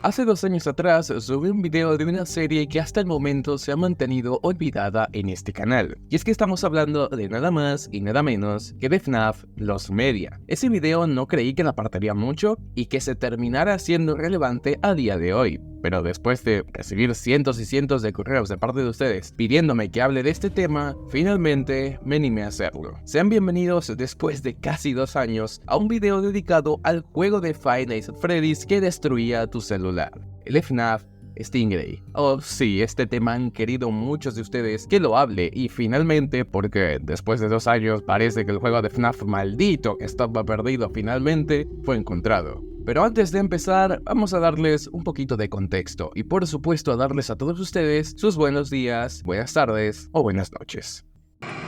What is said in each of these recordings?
Hace 2 años atrás subí un video de una serie que hasta el momento se ha mantenido olvidada en este canal. Y es que estamos hablando de nada más y nada menos que de FNAF Los Media. Ese video no creí que la apartaría mucho y que se terminara siendo relevante a día de hoy. Pero después de recibir cientos y cientos de correos de parte de ustedes pidiéndome que hable de este tema, finalmente me animé a hacerlo. Sean bienvenidos después de casi 2 años a un video dedicado al juego de Five Nights at Freddy's que destruía tu celular, el FNAF Stingray. Oh sí, este tema han querido muchos de ustedes que lo hable y finalmente, porque después de 2 años parece que el juego de FNAF maldito que estaba perdido finalmente fue encontrado. Pero antes de empezar, vamos a darles un poquito de contexto y por supuesto a darles a todos ustedes sus buenos días, buenas tardes o buenas noches.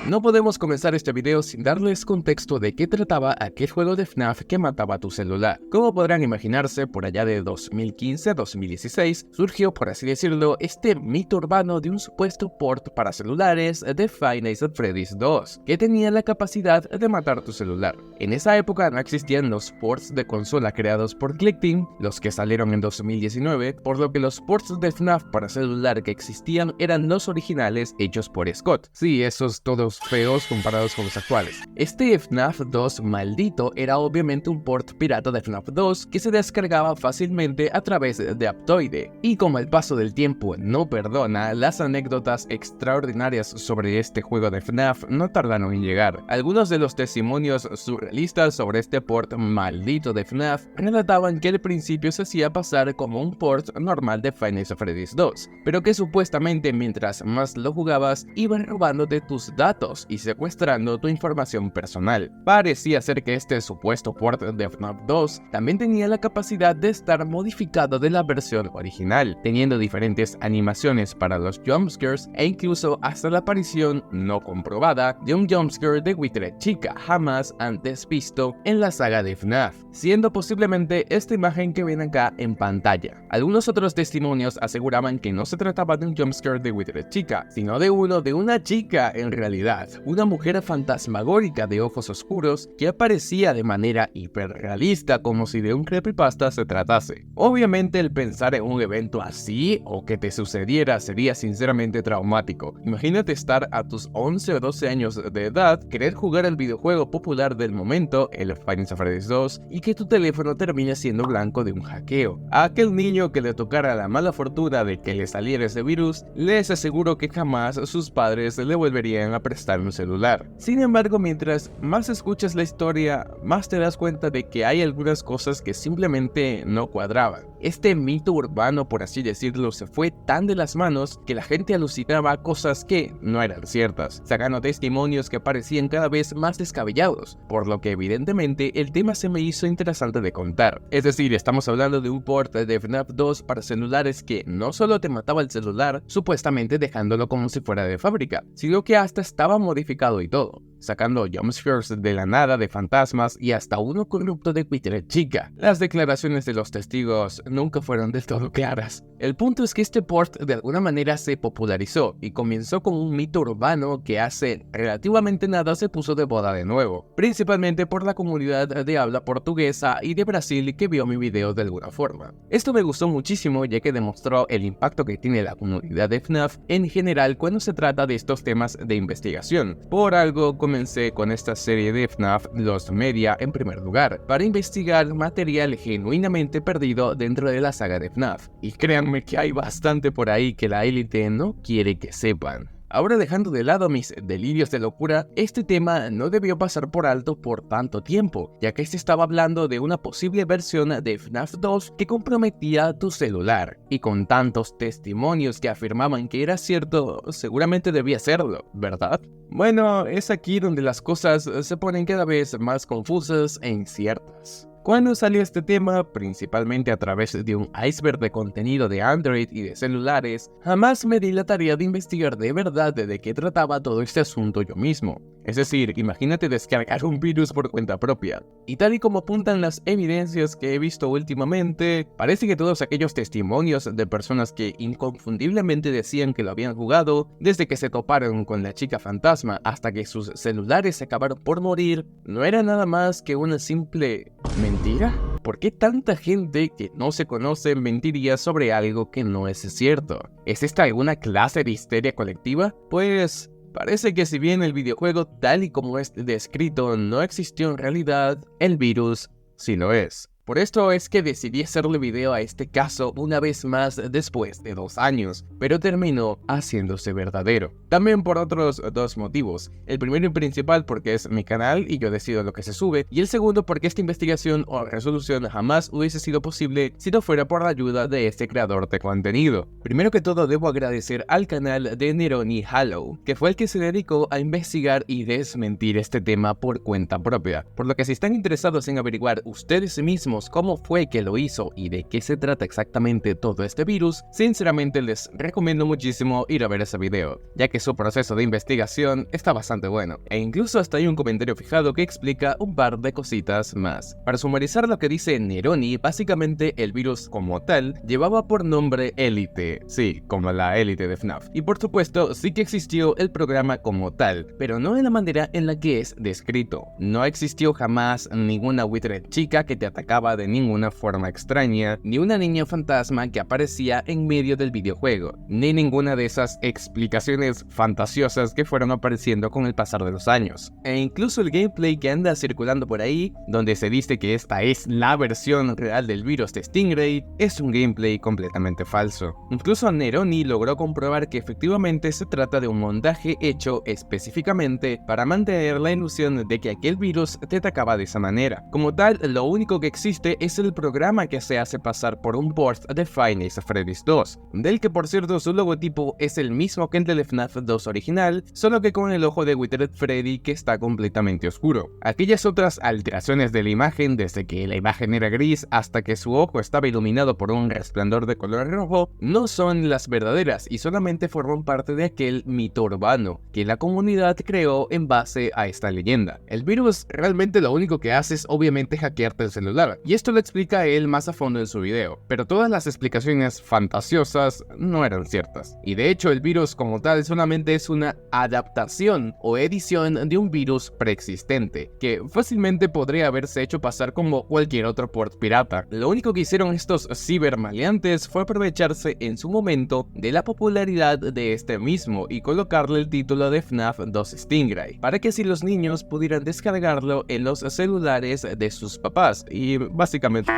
No podemos comenzar este video sin darles contexto de qué trataba aquel juego de FNAF que mataba tu celular. Como podrán imaginarse, por allá de 2015-2016 surgió, por así decirlo, este mito urbano de un supuesto port para celulares de Five Nights at Freddy's 2, que tenía la capacidad de matar tu celular. En esa época no existían los ports de consola creados por Clickteam, los que salieron en 2019, por lo que los ports de FNAF para celular que existían eran los originales hechos por Scott. Sí, esos todos feos comparados con los actuales. Este FNAF 2 maldito era obviamente un port pirata de FNAF 2 que se descargaba fácilmente a través de Aptoide, y como el paso del tiempo no perdona, las anécdotas extraordinarias sobre este juego de FNAF no tardaron en llegar. Algunos de los testimonios surrealistas sobre este port maldito de FNAF relataban que al principio se hacía pasar como un port normal de Five Nights at Freddy's 2, pero que supuestamente mientras más lo jugabas iban robándote tus datos y secuestrando tu información personal. Parecía ser que este supuesto port de FNAF 2 también tenía la capacidad de estar modificado de la versión original, teniendo diferentes animaciones para los jumpscares e incluso hasta la aparición no comprobada de un jumpscare de Wither Chica jamás antes visto en la saga de FNAF, siendo posiblemente esta imagen que ven acá en pantalla. Algunos otros testimonios aseguraban que no se trataba de un jumpscare de Wither Chica, sino de una chica en realidad. Una mujer fantasmagórica de ojos oscuros que aparecía de manera hiperrealista como si de un creepypasta se tratase. Obviamente el pensar en un evento así o que te sucediera sería sinceramente traumático. Imagínate estar a tus 11 o 12 años de edad, querer jugar el videojuego popular del momento, el Five Nights at Freddy's 2, y que tu teléfono termine siendo blanco de un hackeo. A aquel niño que le tocara la mala fortuna de que le saliera ese virus, les aseguro que jamás sus padres le volverían a prestar un celular. Sin embargo, mientras más escuchas la historia, más te das cuenta de que hay algunas cosas que simplemente no cuadraban. Este mito urbano, por así decirlo, se fue tan de las manos que la gente alucinaba cosas que no eran ciertas, sacando testimonios que parecían cada vez más descabellados, por lo que evidentemente el tema se me hizo interesante de contar. Es decir, estamos hablando de un port de FNAF 2 para celulares que no solo te mataba el celular, supuestamente dejándolo como si fuera de fábrica, sino que hasta estaba modificado y todo, sacando jumpscares de la nada de fantasmas y hasta uno corrupto de Wither Chica. Las declaraciones de los testigos nunca fueron del todo claras. El punto es que este port de alguna manera se popularizó y comenzó como un mito urbano que hace relativamente nada se puso de moda de nuevo, principalmente por la comunidad de habla portuguesa y de Brasil que vio mi video de alguna forma. Esto me gustó muchísimo ya que demostró el impacto que tiene la comunidad de FNAF en general cuando se trata de estos temas de investigación. Por algo comencé con esta serie de FNAF Los Media en primer lugar, para investigar material genuinamente perdido dentro de la saga de FNAF. Y créanme que hay bastante por ahí que la élite no quiere que sepan. Ahora, dejando de lado mis delirios de locura, este tema no debió pasar por alto por tanto tiempo, ya que se estaba hablando de una posible versión de FNAF 2 que comprometía tu celular, y con tantos testimonios que afirmaban que era cierto, seguramente debía serlo, ¿verdad? Bueno, es aquí donde las cosas se ponen cada vez más confusas e inciertas. Cuando salió este tema, principalmente a través de un iceberg de contenido de Android y de celulares, jamás me di la tarea de investigar de verdad de qué trataba todo este asunto yo mismo. Es decir, imagínate descargar un virus por cuenta propia. Y tal y como apuntan las evidencias que he visto últimamente, parece que todos aquellos testimonios de personas que inconfundiblemente decían que lo habían jugado, desde que se toparon con la chica fantasma hasta que sus celulares se acabaron por morir, no era nada más que una simple mentira. ¿Por qué tanta gente que no se conoce mentiría sobre algo que no es cierto? ¿Es esta alguna clase de histeria colectiva? Pues parece que si bien el videojuego tal y como es descrito no existió en realidad, el virus sí lo es. Por esto es que decidí hacerle video a este caso una vez más después de 2 años, pero terminó haciéndose verdadero. También por otros 2 motivos. El primero y principal porque es mi canal y yo decido lo que se sube, y el segundo porque esta investigación o resolución jamás hubiese sido posible si no fuera por la ayuda de este creador de contenido. Primero que todo debo agradecer al canal de Neroni Hallow, que fue el que se dedicó a investigar y desmentir este tema por cuenta propia, por lo que si están interesados en averiguar ustedes mismos cómo fue que lo hizo y de qué se trata exactamente todo este virus, sinceramente les recomiendo muchísimo ir a ver ese video, ya que su proceso de investigación está bastante bueno, e incluso hasta hay un comentario fijado que explica un par de cositas más. Para sumarizar lo que dice Neroni, básicamente el virus como tal llevaba por nombre Elite, sí, como la élite de FNAF, y por supuesto sí que existió el programa como tal, pero no en la manera en la que es descrito. No existió jamás ninguna Wither chica que te atacaba de ninguna forma extraña, ni una niña fantasma que aparecía en medio del videojuego, ni ninguna de esas explicaciones fantasiosas que fueron apareciendo con el pasar de los años. E incluso el gameplay que anda circulando por ahí, donde se dice que esta es la versión real del virus de Stingray, es un gameplay completamente falso. Incluso Neroni logró comprobar que efectivamente se trata de un montaje hecho específicamente para mantener la ilusión de que aquel virus te atacaba de esa manera. Como tal, lo único que existe es el programa que se hace pasar por un port de Five Nights at Freddy's 2, del que por cierto su logotipo es el mismo que el del FNAF 2 original, solo que con el ojo de Withered Freddy que está completamente oscuro. Aquellas otras alteraciones de la imagen, desde que la imagen era gris hasta que su ojo estaba iluminado por un resplandor de color rojo, no son las verdaderas y solamente forman parte de aquel mito urbano que la comunidad creó en base a esta leyenda. El virus realmente lo único que hace es obviamente hackearte el celular, y esto lo explica él más a fondo en su video, pero todas las explicaciones fantasiosas no eran ciertas. Y de hecho el virus como tal solamente es una adaptación o edición de un virus preexistente, que fácilmente podría haberse hecho pasar como cualquier otro port pirata. Lo único que hicieron estos cibermaleantes fue aprovecharse en su momento de la popularidad de este mismo y colocarle el título de FNAF 2 Stingray, para que así los niños pudieran descargarlo en los celulares de sus papás y básicamente.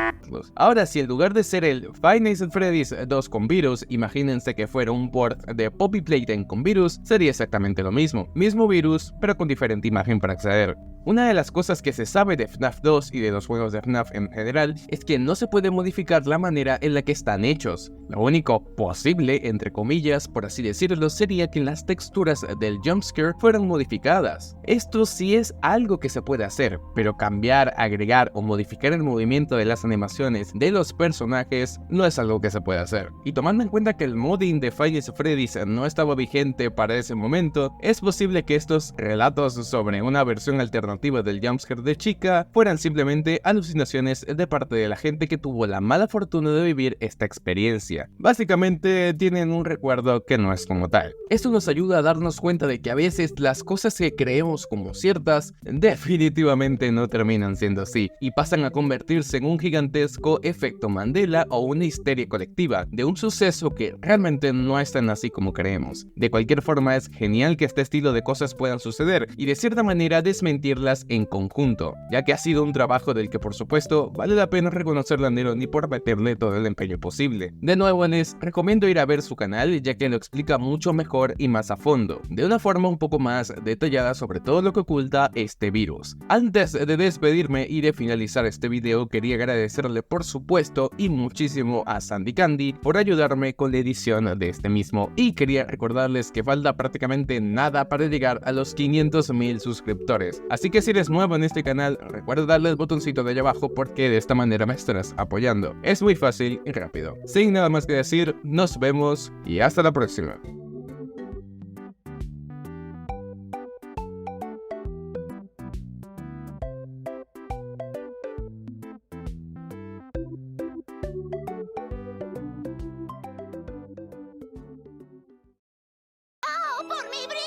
Ahora, si en lugar de ser el Five Nights at Freddy's 2 con virus, imagínense que fuera un port de Poppy Playtime con virus, sería exactamente lo mismo. Mismo virus, pero con diferente imagen para acceder. Una de las cosas que se sabe de FNAF 2 y de los juegos de FNAF en general es que no se puede modificar la manera en la que están hechos. Lo único posible, entre comillas, por así decirlo, sería que las texturas del jumpscare fueran modificadas. Esto sí es algo que se puede hacer, pero cambiar, agregar o modificar el movimiento de las animaciones de los personajes no es algo que se puede hacer. Y tomando en cuenta que el modding de Five Nights at Freddy's no estaba vigente para ese momento, es posible que estos relatos sobre una versión alternativa del jumpscare de chica fueran simplemente alucinaciones de parte de la gente que tuvo la mala fortuna de vivir esta experiencia. Básicamente tienen un recuerdo que no es como tal. Esto nos ayuda a darnos cuenta de que a veces las cosas que creemos como ciertas definitivamente no terminan siendo así y pasan a convertirse en un gigantesco efecto Mandela o una histeria colectiva de un suceso que realmente no es tan así como creemos. De cualquier forma, es genial que este estilo de cosas puedan suceder y de cierta manera desmentirlas en conjunto, ya que ha sido un trabajo del que por supuesto vale la pena reconocerle a Neroni por meterle todo el empeño posible. De nuevo, les recomiendo ir a ver su canal, ya que lo explica mucho mejor y más a fondo, de una forma un poco más detallada sobre todo lo que oculta este virus. Antes de despedirme y de finalizar este video, quería agradecerle por supuesto y muchísimo a Sandy Candy por ayudarme con la edición de este mismo, y quería recordarles que falta prácticamente nada para llegar a los 500,000 suscriptores, así que si eres nuevo en este canal, recuerda darle el botoncito de allá abajo porque de esta manera me estarás apoyando. Es muy fácil y rápido. Sin nada más que decir, nos vemos y hasta la próxima. ¡Por mi brillo!